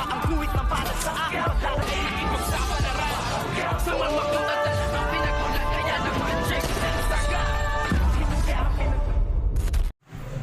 Ang guhit na para sa akin pagdadaig ipagsapalaran sa mga katatan ang pinagulat kaya naman check na saga.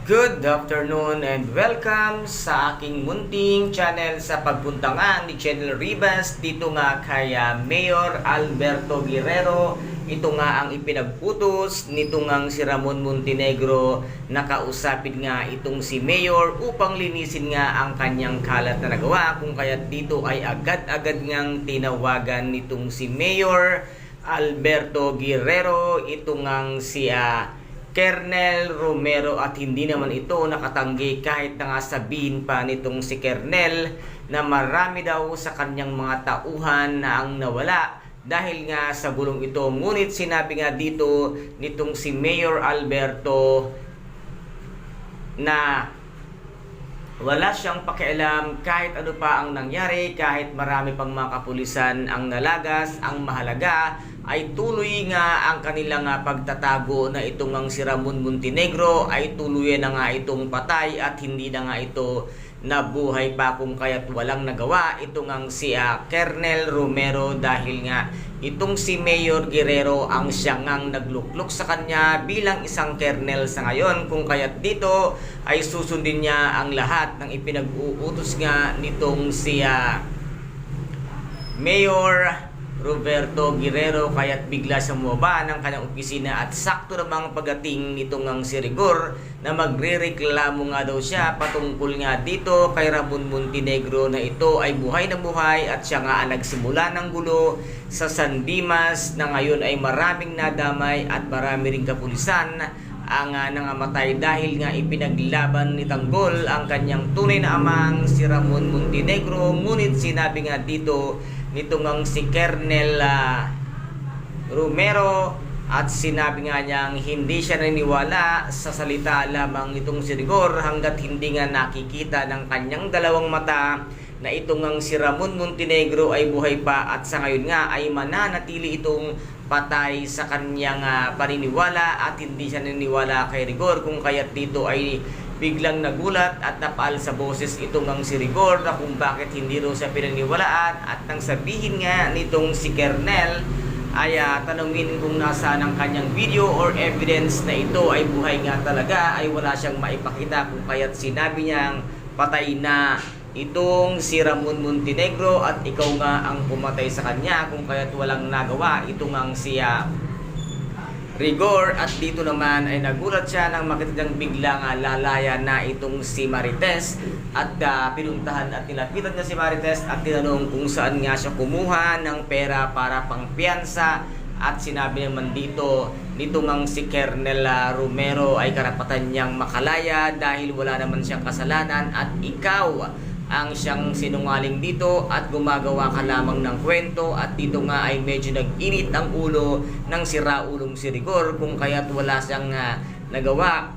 Good afternoon and welcome sa aking munting channel sa pagpunta nga ni Channel Rivas dito nga kay Mayor Alberto Guerrero. Ito nga ang ipinagputos nito ngang si Ramon Montenegro na kausapin nga itong si Mayor upang linisin nga ang kanyang kalat na nagawa, kung kaya't dito ay agad-agad ngang tinawagan nitong si Mayor Alberto Guerrero ito ngang si Kernel Romero, at hindi naman ito nakatanggi kahit na nga sabihin pa nitong si Kernel na marami daw sa kanyang mga tauhan na ang nawala dahil nga sa gulong ito. Ngunit sinabi nga dito nitong si Mayor Alberto na wala siyang pakialam kahit ano pa ang nangyari, kahit marami pang mga kapulisan ang nalagas. Ang mahalaga ay tuloy nga ang kanilang pagtatago na itong ang si Ramon Montenegro ay tuluyan na nga itong patay at hindi na nga ito nabuhay pa, kung kaya't walang nagawa itong ang si Kernel Romero dahil nga itong si Mayor Guerrero ang siyang ngang nagluklok sa kanya bilang isang kernel sa ngayon, kung kaya't dito ay susundin niya ang lahat ng ipinag-uutos nga nitong si Mayor Roberto Guerrero, kaya't bigla siyang bumaba ng kanyang opisina at sakto namang pagdating nitong ang si Rigor na magrereklamo nga daw siya patungkol nga dito kay Ramon Montenegro na ito ay buhay na buhay at siya nga ang nagsimula ng gulo sa San Dimas na ngayon ay maraming nadamay at marami ring kapulisan ang nangamatay dahil nga ipinaglaban ni Tanggol ang kanyang tunay na amang si Ramon Montenegro. Ngunit sinabi nga dito nitong ang si Kernel Romero at sinabi nga niyang hindi siya naniniwala sa salita lamang nitong si Rigor hanggat hindi nga nakikita ng kanyang dalawang mata na itong ang si Ramon Montenegro ay buhay pa, at sa ngayon nga ay mananatili itong patay sa kanyang paniniwala at hindi siya naniniwala kay Rigor, kung kaya't dito ay biglang nagulat at napal sa boses itong ang si Rigor na kung bakit hindi raw siya pinaniwalaan, at nang sabihin nga nitong si Kernel ay tanungin kung nasaan ang kanyang video or evidence na ito ay buhay nga talaga, ay wala siyang maipakita, kung kaya't sinabi niyang patay na itong si Ramon Montenegro at ikaw nga ang pumatay sa kanya, kung kaya't walang nagawa itong ang si Rigor. At dito naman ay nagulat siya nang makita niyang biglang lalaya na itong si Marites at pinuntahan at nilapitan niya si Marites at tinanong kung saan nga siya kumuha ng pera para pang piyansa, at sinabi naman dito nitong si Kernel Romero ay karapatan niyang makalaya dahil wala naman siyang kasalanan at ikaw ang siyang sinungaling dito at gumagawa ka lamang ng kwento. At dito nga ay medyo nag-init ang ulo ng siraulong si Rigor, kung kaya't wala siyang nagawa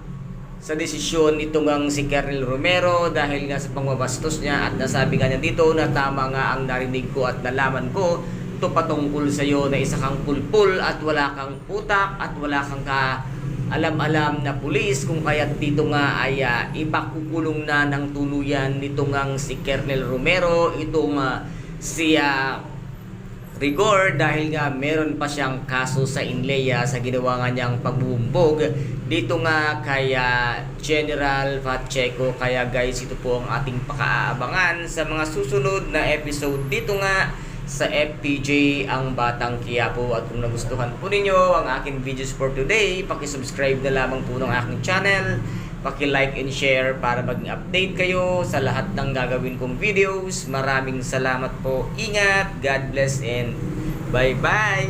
sa desisyon itong si Kernel Romero dahil nga sa pangbabastos niya. At nasabi nga niya dito na tama nga ang narinig ko at nalaman ko, ito patungkol sa iyo na isa kang pulpul at wala kang utak at wala kang alam-alam na pulis, kung kaya't dito nga ay ipakukulong na ng tuluyan nitong ang si Kernel Romero itong si Rigor dahil nga meron pa siyang kaso sa Inleya sa ginawa nga niyang pagbubugbog dito nga kay General Pacheco. Kaya guys, ito po ang ating pakaabangan sa mga susunod na episode dito nga sa FPJ ang Batang Quiapo. At kung nagustuhan po ninyo ang aking videos for today, paki-subscribe na lamang po ng aking channel, paki-like and share para maging update kayo sa lahat ng gagawin kong videos. Maraming salamat po, ingat, God bless and bye bye.